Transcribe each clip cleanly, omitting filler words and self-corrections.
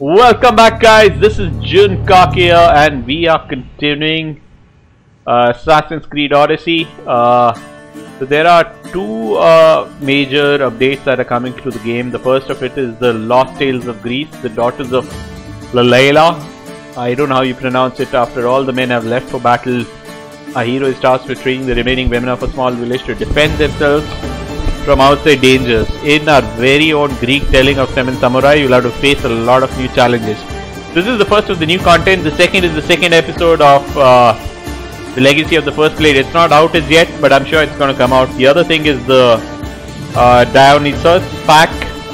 Welcome back, guys. This is Jun here, and we are continuing Assassin's Creed Odyssey. So there are two major updates that are coming to the game. The first of it is the Lost Tales of Greece, the Daughters of Lalaia. I don't know how you pronounce it. After all the men have left for battle, our hero is tasked with training the remaining women of a small village to defend themselves from outside dangers. In our very own Greek telling of Seven Samurai, you'll have to face a lot of new challenges. This is the first of the new content. The second is the second episode of the Legacy of the First Blade. It's not out as yet, but I'm sure it's going to come out. The other thing is the Dionysus pack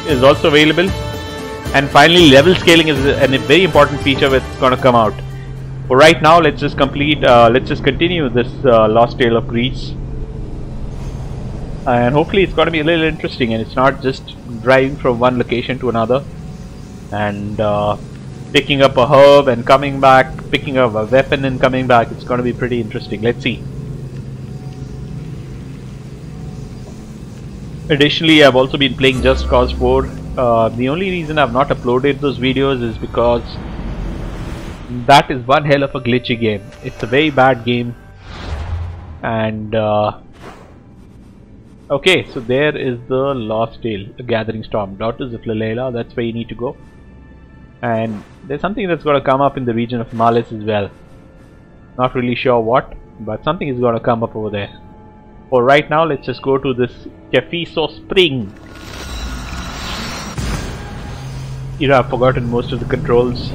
is also available. And finally, level scaling is a very important feature that's going to come out. For right now, let's just continue this Lost Tale of Greece. And hopefully it's going to be a little interesting, and it's not just driving from one location to another and picking up a herb and coming back, picking up a weapon and coming back. It's going to be pretty interesting. Let's see. Additionally, I've also been playing Just Cause 4. The only reason I've not uploaded those videos is because that is one hell of a glitchy game. It's a very bad game, and okay, so there is the Lost Tale, a Gathering Storm, Daughters of Lalaia. That's where you need to go. And there's something that's going to come up in the region of Malice as well. Not really sure what, but something is going to come up over there. For right now, let's just go to this Kefiso Spring. You know, I've forgotten most of the controls.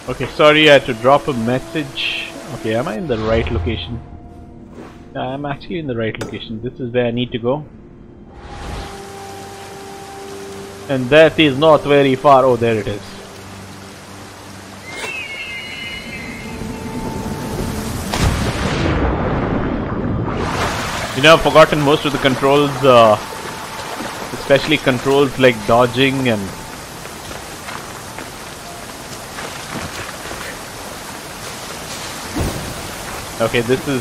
Okay, sorry, I had to drop a message. Okay, am I in the right location? I'm actually in the right location. This is where I need to go. And that is not very far. Oh, there it is. You know, I've forgotten most of the controls, especially controls like dodging and okay, this is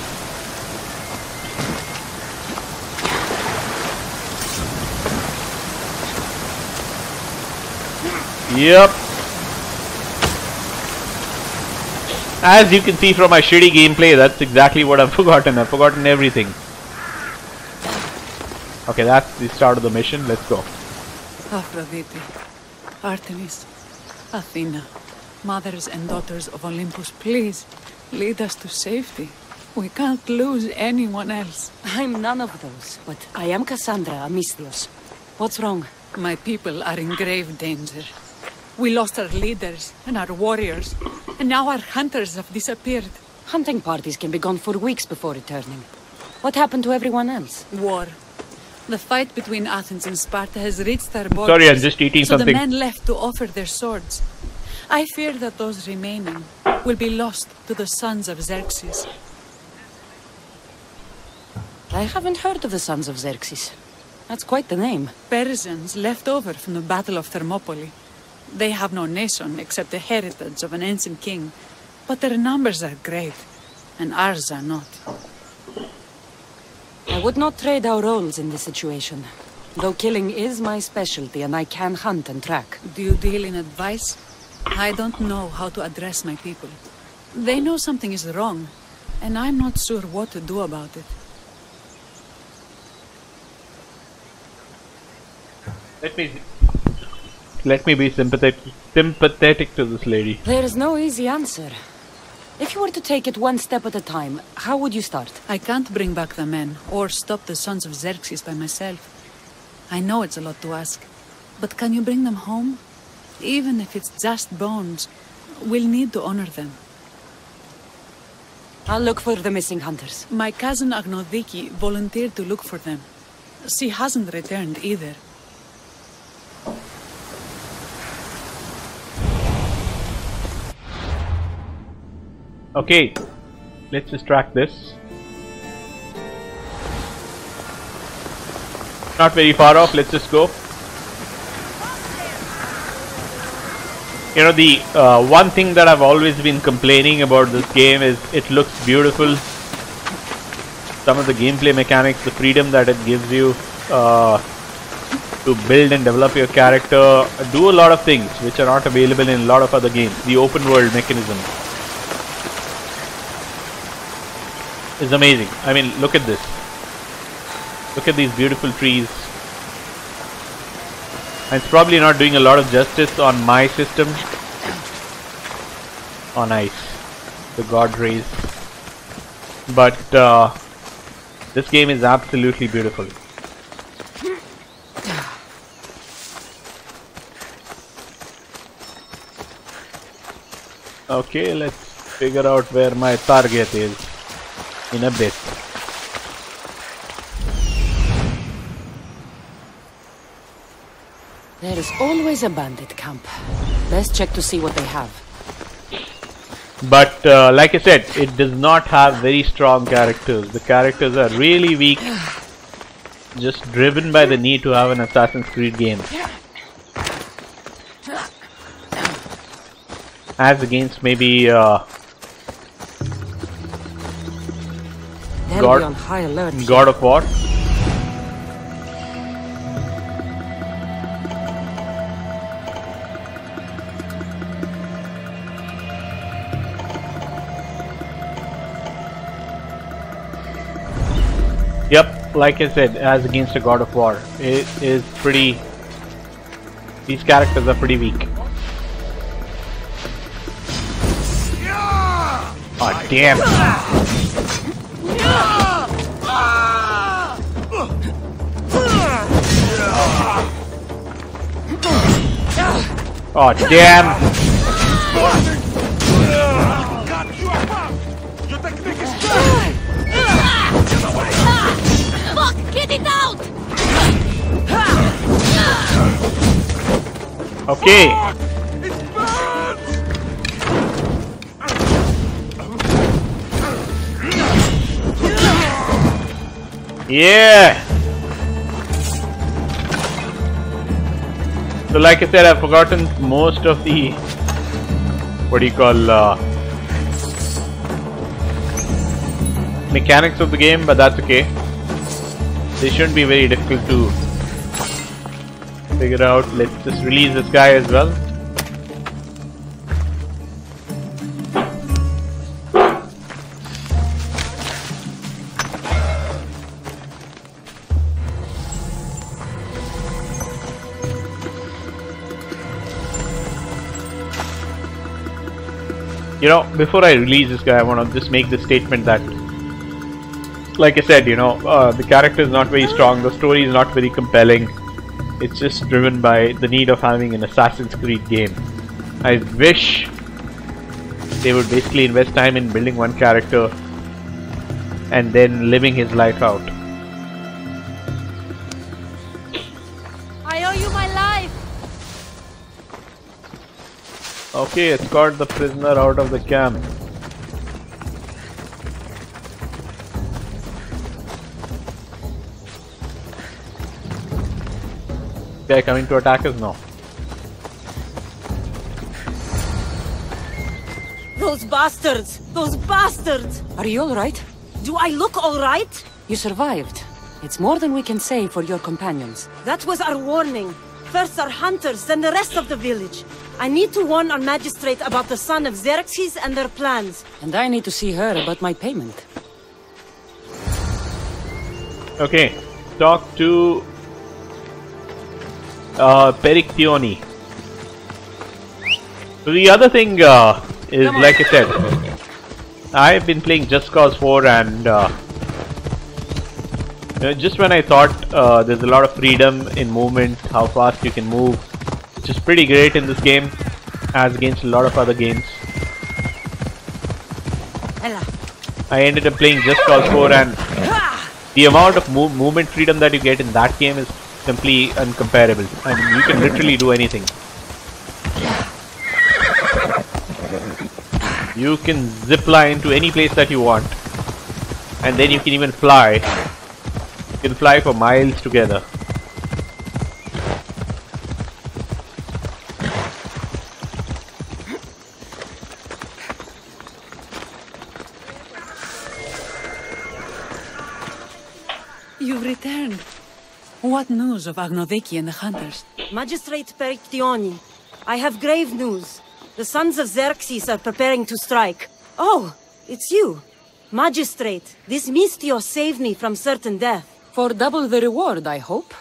yep. As you can see from my shitty gameplay, that's exactly what I've forgotten. I've forgotten everything. Okay, that's the start of the mission. Let's go. Aphrodite, Artemis, Athena, mothers and daughters of Olympus, please lead us to safety. We can't lose anyone else. I'm none of those, but I am Cassandra Amistios. What's wrong? My people are in grave danger. We lost our leaders and our warriors, and now our hunters have disappeared. Hunting parties can be gone for weeks before returning. What happened to everyone else? War. The fight between Athens and Sparta has reached our borders. Sorry, I'm just eating so something. The men left to offer their swords. I fear that those remaining will be lost to the sons of Xerxes. I haven't heard of the sons of Xerxes. That's quite the name. Persians left over from the Battle of Thermopylae. They have no nation except the heritage of an ancient king, but their numbers are great, and ours are not. I would not trade our roles in this situation, though killing is my specialty and I can hunt and track. Do you deal in advice? I don't know how to address my people. They know something is wrong, and I'm not sure what to do about it. Let me be sympathetic to this lady. There is no easy answer. If you were to take it one step at a time, how would you start? I can't bring back the men, or stop the sons of Xerxes by myself. I know it's a lot to ask, but can you bring them home? Even if it's just bones, we'll need to honor them. I'll look for the missing hunters. My cousin Agnodiki volunteered to look for them. She hasn't returned either. Okay, let's just track this. Not very far off, let's just go. You know, the one thing that I've always been complaining about this game is it looks beautiful. Some of the gameplay mechanics, the freedom that it gives you to build and develop your character, do a lot of things which are not available in a lot of other games. The open world mechanism is amazing. I mean, look at this. Look at these beautiful trees. And it's probably not doing a lot of justice on my system. Oh, nice. The god rays. But this game is absolutely beautiful. Okay, let's figure out where my target is in a bit. There is always a bandit camp. Let's check to see what they have. But like I said, it does not have very strong characters. The characters are really weak, just driven by the need to have an Assassin's Creed game. As against maybe God of War. Yep, like I said, as against a God of War, it is pretty. These characters are pretty weak. Oh damn! Oh damn! Get it out! Okay. Yeah. So like I said, I've forgotten most of the mechanics of the game, but that's okay. They shouldn't be very difficult to figure out. Let's just release this guy as well. You know, before I release this guy, I want to just make the statement that, like I said, you know, the character is not very strong, the story is not very compelling. It's just driven by the need of having an Assassin's Creed game. I wish they would basically invest time in building one character and then living his life out. I owe you my life! Okay, escort the prisoner out of the camp. Guy coming to attack us now. Those bastards! Those bastards! Are you alright? Do I look alright? You survived. It's more than we can say for your companions. That was our warning. First our hunters, then the rest of the village. I need to warn our magistrate about the son of Xerxes and their plans. And I need to see her about my payment. Okay, talk to Perictione. So the other thing is, like I said, I've been playing Just Cause 4 and you know, just when I thought there's a lot of freedom in movement, how fast you can move, which is pretty great in this game as against a lot of other games. Ella, I ended up playing Just Cause 4, and the amount of movement freedom that you get in that game is simply incomparable. I mean, you can literally do anything. You can zip line to any place that you want, and then you can even fly. You can fly for miles together. You've returned. What news of Agnodeki and the hunters? Magistrate Perictioni, I have grave news. The sons of Xerxes are preparing to strike. Oh, it's you. Magistrate, this Mistio saved me from certain death. For double the reward, I hope.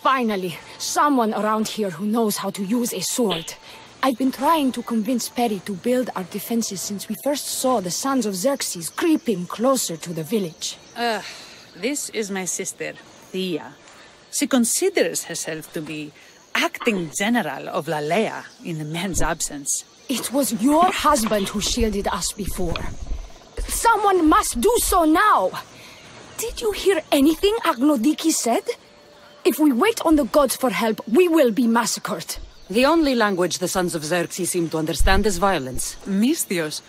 Finally, someone around here who knows how to use a sword. I've been trying to convince Peri to build our defenses since we first saw the sons of Xerxes creeping closer to the village. This is my sister, Thea. She considers herself to be acting general of Lalaia in the men's absence. It was your husband who shielded us before. Someone must do so now! Did you hear anything Agnodiki said? If we wait on the gods for help, we will be massacred. The only language the sons of Xerxes seem to understand is violence. Mistios,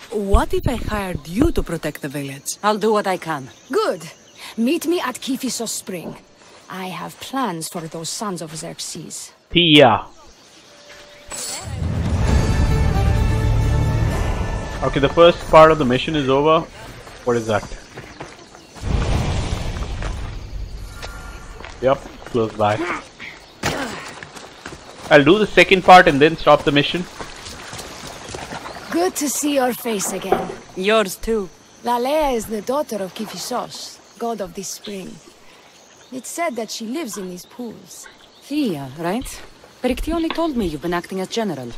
what if I hired you to protect the village? I'll do what I can. Good. Meet me at Kifisos Spring. I have plans for those sons of Xerxes. Thea. Okay, the first part of the mission is over. What is that? Yep, close by. I'll do the second part and then stop the mission. Good to see your face again. Yours too. Lalaia is the daughter of Kifisos, god of this spring. It's said that she lives in these pools. Thea, right? Perictioni told me you've been acting as general.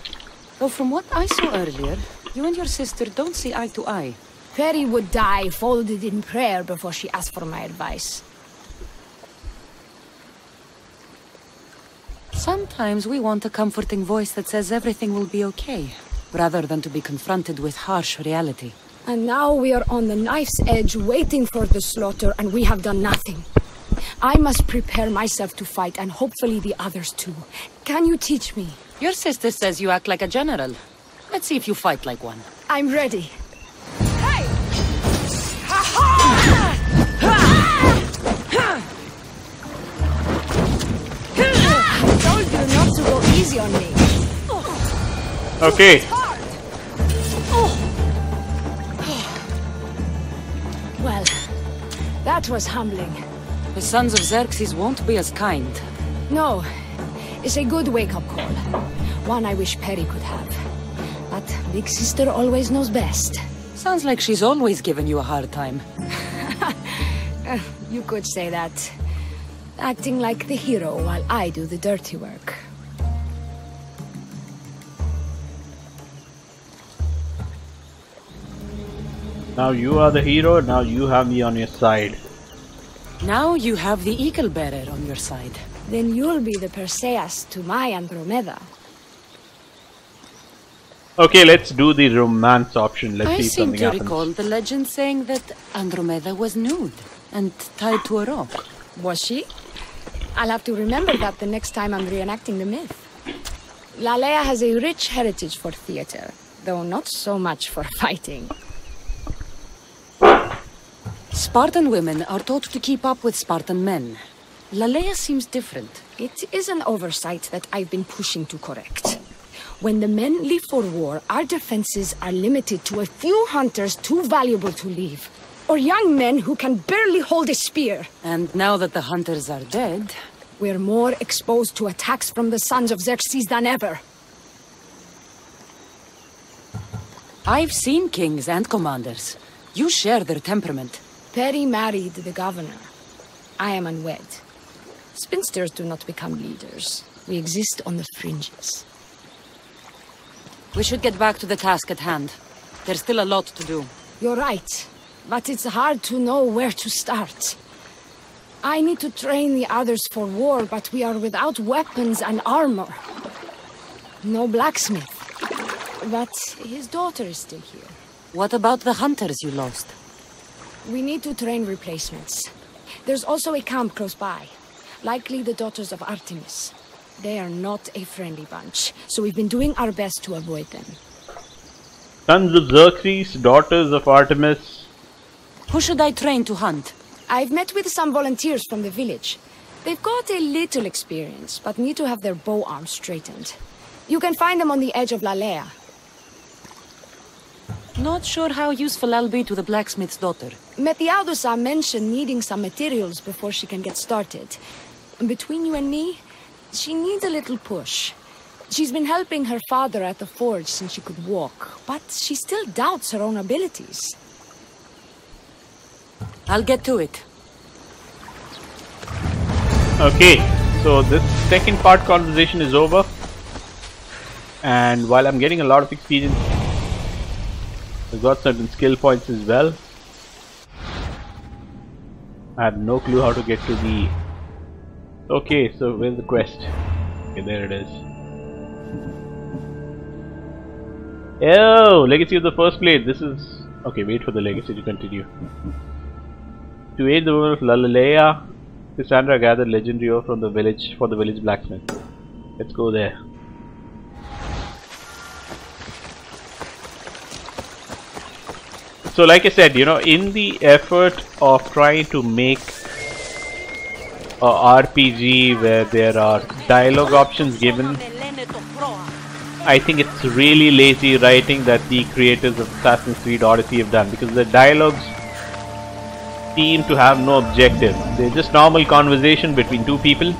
Though from what I saw earlier, you and your sister don't see eye to eye. Peri would die folded in prayer before she asked for my advice. Sometimes we want a comforting voice that says everything will be okay, rather than to be confronted with harsh reality. And now we are on the knife's edge waiting for the slaughter, and we have done nothing. I must prepare myself to fight, and hopefully the others too. Can you teach me? Your sister says you act like a general. Let's see if you fight like one. I'm ready. Hey! I told you not to go easy on me. Okay. Well, that was humbling. The sons of Xerxes won't be as kind. No, it's a good wake-up call. One I wish Peri could have. But Big Sister always knows best. Sounds like she's always given you a hard time. You could say that. Acting like the hero while I do the dirty work. Now you are the hero, now you have me on your side. Now you have the Eagle Bearer on your side. Then you'll be the Perseus to my Andromeda. Okay, let's do the romance option. Let's I see if seem something to happens. recall the legend saying that Andromeda was nude and tied to a rock. Was she? I'll have to remember that the next time I'm reenacting the myth. Lalaia has a rich heritage for theater, though not so much for fighting. Spartan women are taught to keep up with Spartan men. Lalaia seems different. It is an oversight that I've been pushing to correct. When the men leave for war, our defenses are limited to a few hunters too valuable to leave. Or young men who can barely hold a spear. And now that the hunters are dead... We're more exposed to attacks from the sons of Xerxes than ever. I've seen kings and commanders. You share their temperament. Peri married the governor. I am unwed. Spinsters do not become leaders. We exist on the fringes. We should get back to the task at hand. There's still a lot to do. You're right, but it's hard to know where to start. I need to train the others for war, but we are without weapons and armor. No blacksmith. But his daughter is still here. What about the hunters you lost? We need to train replacements. There's also a camp close by. Likely the Daughters of Artemis. They are not a friendly bunch, so we've been doing our best to avoid them. Sons of Xerxes, Daughters of Artemis. Who should I train to hunt? I've met with some volunteers from the village. They've got a little experience, but need to have their bow arms straightened. You can find them on the edge of Lalaia. Not sure how useful I'll be to the blacksmith's daughter. Metiadusa mentioned needing some materials before she can get started. Between you and me, she needs a little push. She's been helping her father at the forge since she could walk, but she still doubts her own abilities. I'll get to it. Okay, so this second part conversation is over. And while I'm getting a lot of experience, I've got certain skill points as well. I have no clue how to get to the... Okay, so where's the quest? Okay, there it is. Oh, Legacy of the First Blade. This is... Okay, wait for the legacy to continue. To aid the woman of Lalaia, Cassandra gathered legendary ore from the village for the village blacksmith. Let's go there. So like I said, you know, in the effort of trying to make a RPG where there are dialogue options given, I think it's really lazy writing that the creators of Assassin's Creed Odyssey have done, because the dialogues seem to have no objective. They're just normal conversation between two people.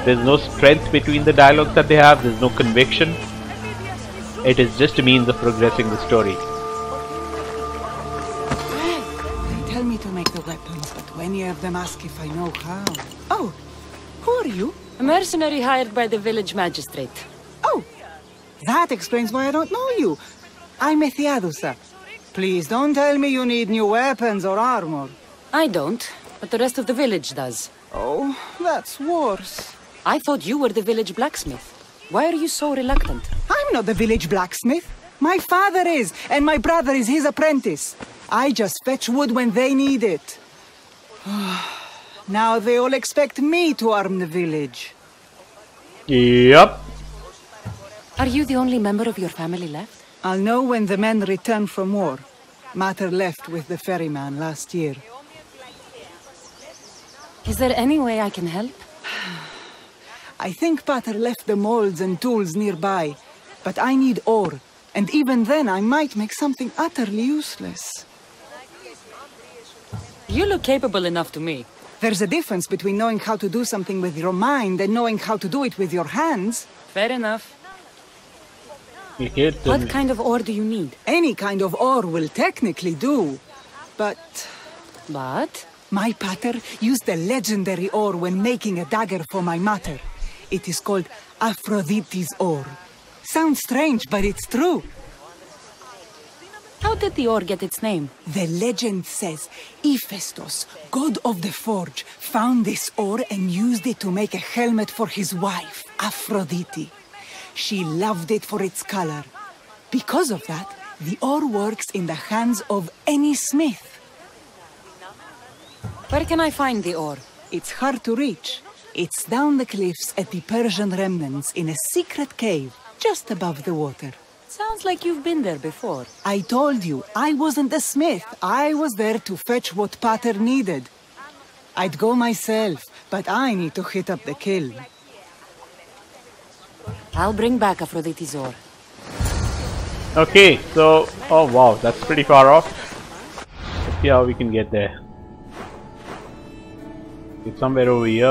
There's no strength between the dialogues that they have, there's no conviction. It is just a means of progressing the story. Tell me to make the weapons, but when you have them, ask if I know how. Oh, who are you? A mercenary hired by the village magistrate. Oh, that explains why I don't know you. I'm Metiadusa. Please don't tell me you need new weapons or armor. I don't, but the rest of the village does. Oh, that's worse. I thought you were the village blacksmith. Why are you so reluctant? I'm not the village blacksmith. My father is, and my brother is his apprentice. I just fetch wood when they need it. Now they all expect me to arm the village. Yep. Are you the only member of your family left? I'll know when the men return from war. Mater left with the ferryman last year. Is there any way I can help? I think Pater left the molds and tools nearby, but I need ore, and even then I might make something utterly useless. You look capable enough to me. There's a difference between knowing how to do something with your mind and knowing how to do it with your hands. Fair enough. Okay, What kind of ore do you need? Any kind of ore will technically do, but... But? My pater used the legendary ore when making a dagger for my mater. It is called Aphrodite's ore. Sounds strange, but it's true. How did the ore get its name? The legend says Hephaestus, god of the forge, found this ore and used it to make a helmet for his wife, Aphrodite. She loved it for its color. Because of that, the ore works in the hands of any smith. Where can I find the ore? It's hard to reach. It's down the cliffs at the Persian remnants in a secret cave, just above the water. Sounds like you've been there before. I told you, I wasn't a smith. I was there to fetch what Pater needed. I'd go myself, but I need to hit up the kiln. I'll bring back Aphrodite's ore. Okay, so... Oh wow, that's pretty far off. Let's see how we can get there. It's somewhere over here.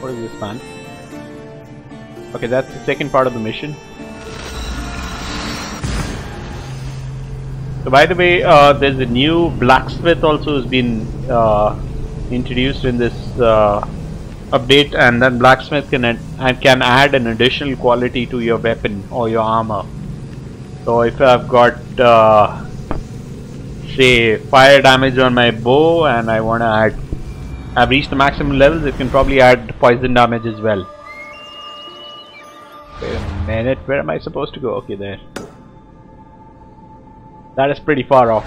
What is this, man? Okay, that's the second part of the mission. So by the way, there's a new blacksmith also has been introduced in this update, and then blacksmith can add an additional quality to your weapon or your armor. So if I've got say fire damage on my bow and I want to add, I've reached the maximum levels, it can probably add poison damage as well. Wait a minute, where am I supposed to go? Okay, there. That is pretty far off.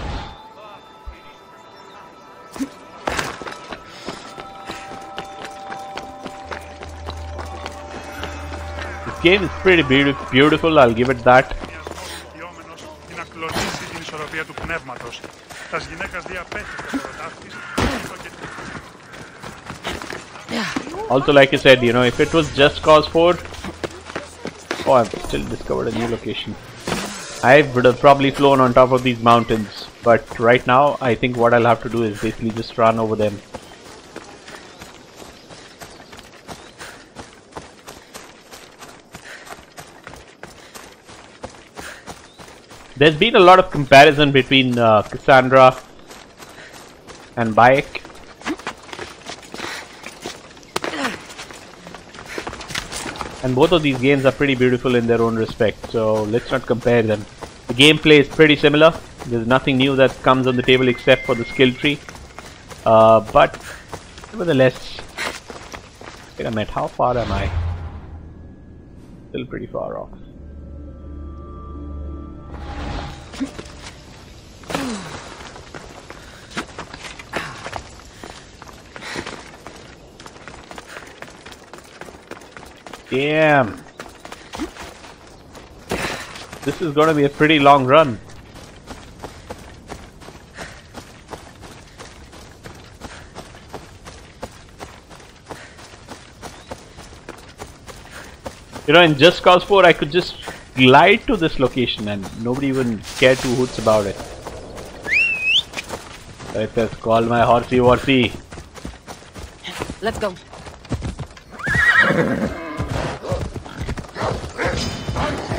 game is pretty beautiful, I'll give it that. Also, like I said, you know, if it was just Cause 4, oh, I've still discovered a new location. I would have probably flown on top of these mountains, but right now I think what I'll have to do is basically just run over them. There's been a lot of comparison between Cassandra and Bayek. And both of these games are pretty beautiful in their own respect, so let's not compare them. The gameplay is pretty similar. There's nothing new that comes on the table except for the skill tree. But nevertheless, wait a minute, how far am I? Still pretty far off. Damn. This is gonna be a pretty long run. You know, in Just Cause 4 I could just glide to this location and nobody even cared two hoots about it. Let us call my horsey worsey. Let's go.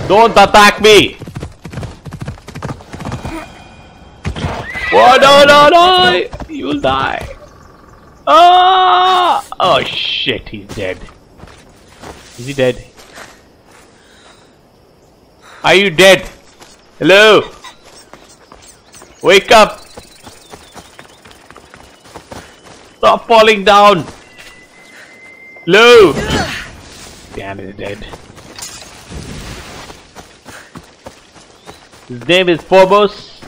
Don't attack me! Oh no no no! You'll die! Ah! Oh shit, he's dead. Is he dead? Are you dead? Hello? Wake up! Stop falling down! Hello? Damn, he's dead. His name is Phobos,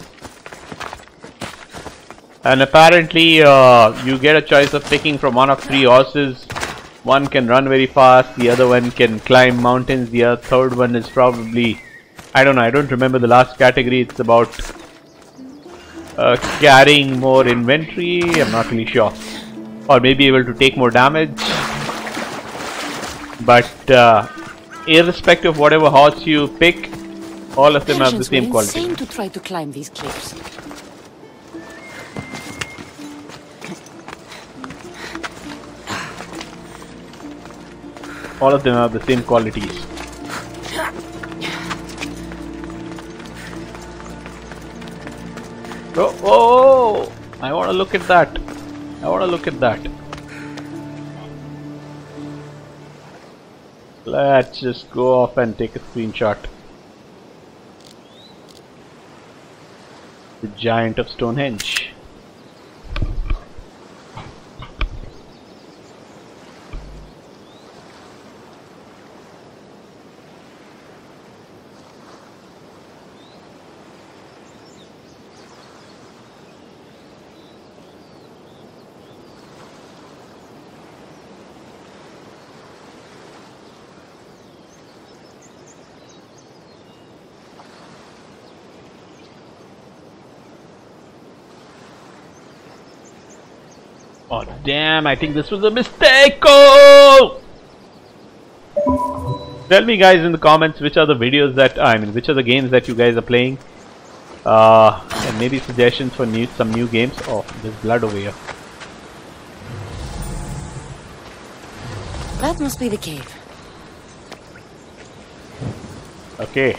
and apparently you get a choice of picking from one of three horses. One can run very fast, the other one can climb mountains, the third one is probably, I don't know, I don't remember the last category. It's about carrying more inventory, I'm not really sure, or maybe able to take more damage. But irrespective of whatever horse you pick, all of them have the same quality. Insane to try to climb these cliffs. All of them have the same qualities. Oh, oh! I want to look at that. I want to look at that. Let's just go off and take a screenshot. The giant of Stonehenge. Oh damn, I think this was a mistake! Oh! Tell me guys in the comments which are the videos that, which are the games that you guys are playing. And maybe suggestions for some new games. Oh, there's blood over here. That must be the cave. Okay.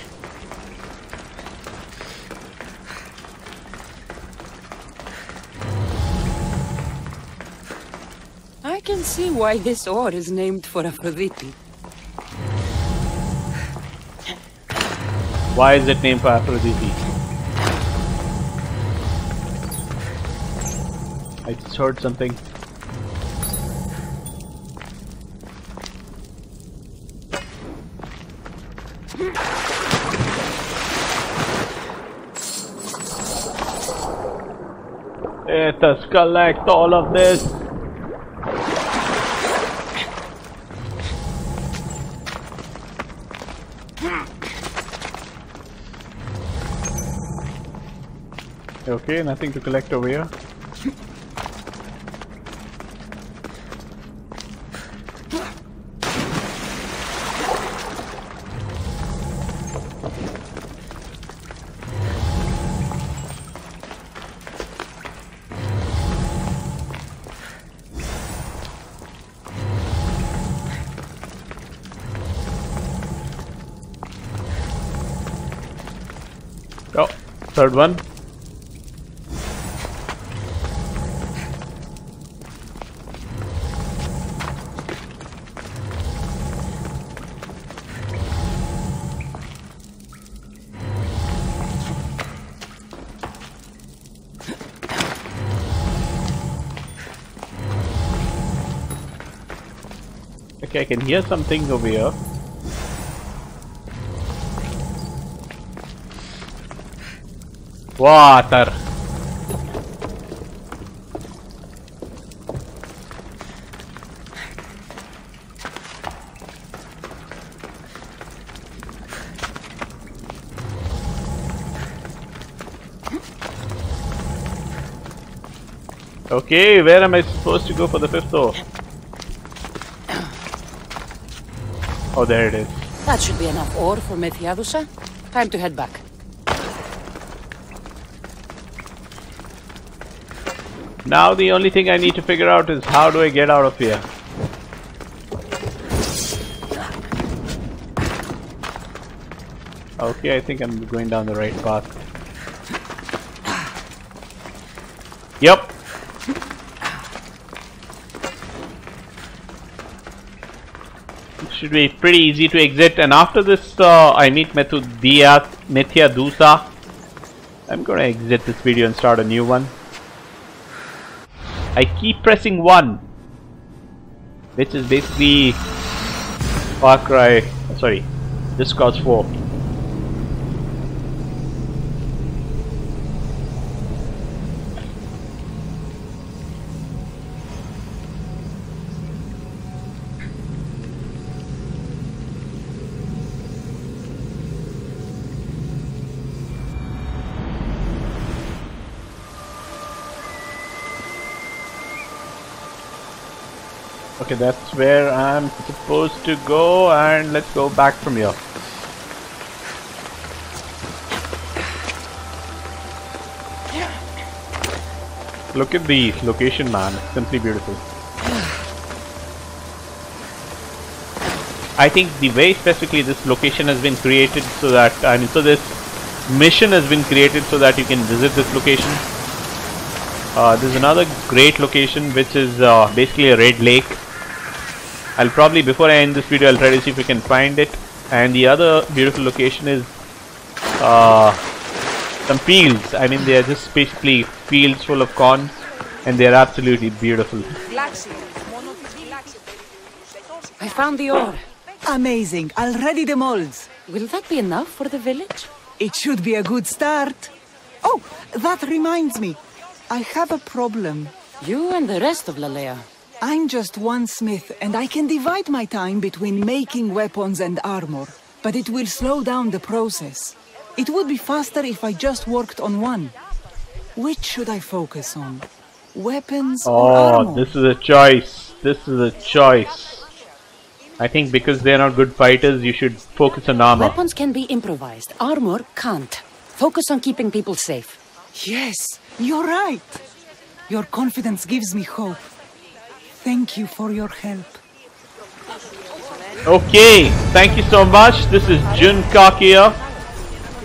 I can see why this ore is named for Aphrodite. Why is it named for Aphrodite? I just heard something. Let us collect all of this. Okay, nothing to collect over here. Oh, third one. Okay, I can hear something over here. Water. Okay, where am I supposed to go for the fifth door? Oh, there it is. That should be enough ore for Methiadusa. Time to head back. Now the only thing I need to figure out is how do I get out of here? Okay, I think I'm going down the right path. Yep. It should be pretty easy to exit, and after this I meet Methiadusa. I'm gonna exit this video and start a new one. I keep pressing 1, which is basically Far Cry, sorry, Just Cause 4. Okay, that's where I'm supposed to go, and let's go back from here. Look at the location, man. It's simply beautiful. I think the way specifically this location has been created so that, so this mission has been created so that you can visit this location. There's another great location which is basically a red lake. I'll probably, before I end this video, I'll try to see if we can find it. And the other beautiful location is some fields. I mean, they are just basically fields full of corn, and they are absolutely beautiful. I found the ore. Amazing. I'll ready the molds. Will that be enough for the village? It should be a good start. Oh, that reminds me. I have a problem. You and the rest of Lalaia. I'm just one smith, and I can divide my time between making weapons and armor, but it will slow down the process. It would be faster if I just worked on one. Which should I focus on? Weapons or armor? Oh, this is a choice. This is a choice. I think because they're not good fighters, you should focus on armor. Weapons can be improvised. Armor can't. Focus on keeping people safe. Yes, you're right. Your confidence gives me hope. Thank you for your help. Okay, thank you so much. This is Junkak here.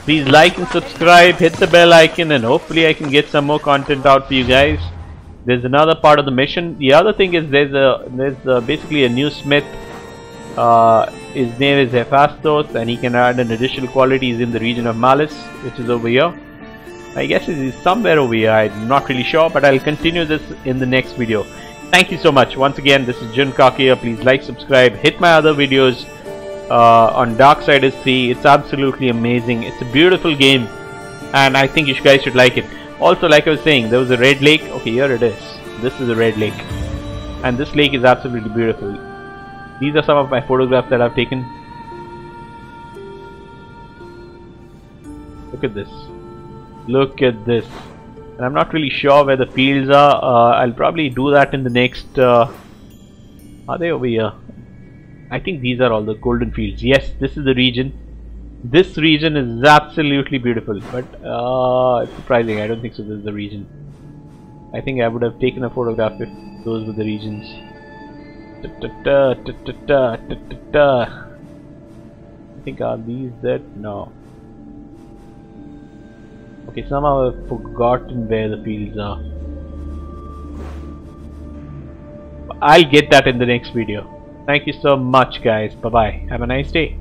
Please like and subscribe, hit the bell icon, and hopefully I can get some more content out for you guys. There's another part of the mission. The other thing is there's basically a new smith. His name is Hephaestus, and he can add an additional quality. He's in the region of Malice, which is over here. I guess it is somewhere over here. I'm not really sure, but I'll continue this in the next video. Thank you so much. Once again, this is Junkak here. Please like, subscribe, hit my other videos on Darksiders 3. It's absolutely amazing. It's a beautiful game, and I think you guys should like it. Also, like I was saying, there was a red lake. Okay, here it is. This is a red lake, and this lake is absolutely beautiful. These are some of my photographs that I've taken. Look at this. Look at this. And I'm not really sure where the fields are. I'll probably do that in the next... are they over here? I think these are all the golden fields. Yes, this is the region. This region is absolutely beautiful. But it's surprising. I don't think so this is the region. I think I would have taken a photograph if those were the regions. I think are these that? No. Okay, somehow I've forgotten where the fields are. I'll get that in the next video. Thank you so much guys. Bye bye. Have a nice day.